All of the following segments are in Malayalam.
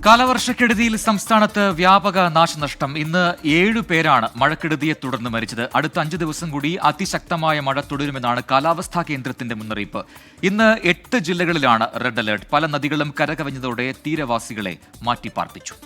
കാലവർഷക്കെടുതിയിൽ സംസ്ഥാനത്ത് വ്യാപക നാശനഷ്ടം. ഇന്ന് 7 പേരാണ് മഴക്കെടുതിയെ തുടർന്ന് മരിച്ചത്. അടുത്ത 5 ദിവസം കൂടി അതിശക്തമായ മഴ തുടരുമെന്നാണ് കാലാവസ്ഥാ കേന്ദ്രത്തിന്റെ മുന്നറിയിപ്പ്. ഇന്ന് 8 ജില്ലകളിലാണ് റെഡ് അലർട്ട്. പല നദികളും കരകവിഞ്ഞതോടെ തീരവാസികളെ മാറ്റിപ്പാർപ്പിച്ചു.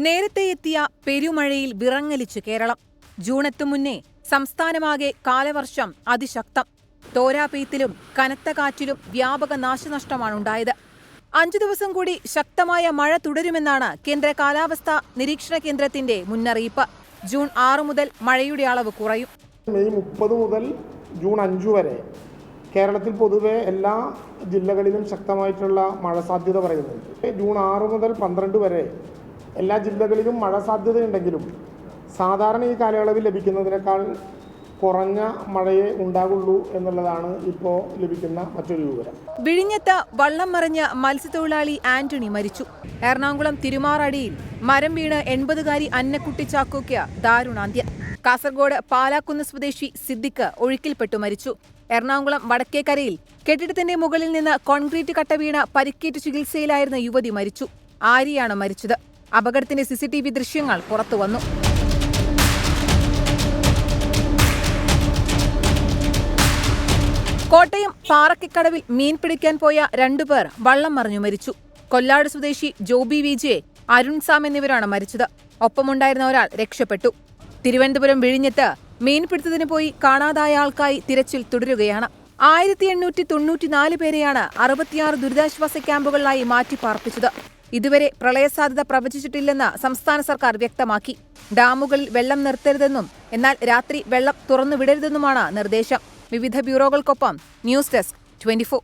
നേരത്തെ എത്തിയ പെരുമഴയിൽ വിറങ്ങലിച്ചു കേരളം. ജൂൺ എത്തും മുന്നേ സംസ്ഥാനമാകെ കാലവർഷം അതിശക്തം. തോരാപെയ്ത്തിലും കനത്ത കാറ്റിലും വ്യാപക നാശനഷ്ടമാണുണ്ടായത്. 5 ദിവസം കൂടി ശക്തമായ മഴ തുടരുമെന്നാണ് കേന്ദ്ര കാലാവസ്ഥാ നിരീക്ഷണ കേന്ദ്രത്തിന്റെ മുന്നറിയിപ്പ്. ജൂൺ 6 മുതൽ മഴയുടെ അളവ് കുറയും. മെയ് 30 മുതൽ ജൂൺ 5 വരെ കേരളത്തിൽ പൊതുവെ എല്ലാ ജില്ലകളിലും ശക്തമായിട്ടുള്ള മഴ സാധ്യത പറയുന്നുണ്ട്. ജൂൺ 6 മുതൽ 12 വരെ എല്ലാ ജില്ലകളിലും മഴ സാധ്യതയുണ്ടെങ്കിലും സാധാരണ ഈ കാലയളവിൽ ലഭിക്കുന്നതിനേക്കാൾ കുറഞ്ഞ മഴയെ ഉണ്ടാകുള്ളൂ എന്നുള്ളതാണ് ഇപ്പോൾ ലഭിക്കുന്ന മറ്റൊരു വിവരം. വിഴിഞ്ഞത്ത് വള്ളം മറിഞ്ഞ മത്സ്യത്തൊഴിലാളി ആന്റണി മരിച്ചു. എറണാകുളം തിരുമാറടിയിൽ മരം വീണ് 80കാരി അന്നക്കുട്ടി ചാക്കോയ്ക്ക് ദാരുണാന്ത്യം. കാസർഗോഡ് പാലാക്കുന്ന് സ്വദേശി സിദ്ദിഖ് ഒഴുക്കിൽപ്പെട്ടു മരിച്ചു. എറണാകുളം വടക്കേക്കരയിൽ കെട്ടിടത്തിന്റെ മുകളിൽ നിന്ന് കോൺക്രീറ്റ് കട്ട വീണ പരിക്കേറ്റ് ചികിത്സയിലായിരുന്ന യുവതി മരിച്ചു. ആര്യയാണ് മരിച്ചത്. അപകടത്തിന്റെ CCTV ദൃശ്യങ്ങൾ പുറത്തുവന്നു. കോട്ടയം പാറക്കിക്കടവിൽ മീൻ പിടിക്കാൻ പോയ 2 പേർ വള്ളം മറിഞ്ഞു മരിച്ചു. കൊല്ലാട് സ്വദേശി ജോബി വിജയ്, അരുൺ സാം എന്നിവരാണ് മരിച്ചത്. ഒപ്പമുണ്ടായിരുന്ന ഒരാൾ രക്ഷപ്പെട്ടു. തിരുവനന്തപുരം വിഴിഞ്ഞത്ത് മീൻപിടുത്തത്തിന് പോയി കാണാതായ ആൾക്കായി തിരച്ചിൽ തുടരുകയാണ്. 1894 പേരെയാണ് 66 ദുരിതാശ്വാസ ക്യാമ്പുകളിലായി മാറ്റിപ്പാർപ്പിച്ചത്. ഇതുവരെ പ്രളയസാധ്യത പ്രവചിച്ചിട്ടില്ലെന്ന് സംസ്ഥാന സർക്കാർ വ്യക്തമാക്കി. ഡാമുകളിൽ വെള്ളം നിർത്തരുതെന്നും എന്നാൽ രാത്രി വെള്ളം തുറന്നുവിടരുതെന്നുമാണ് നിർദ്ദേശം. വിവിധ ബ്യൂറോകൾക്കൊപ്പം ന്യൂസ് ഡെസ്ക് 24.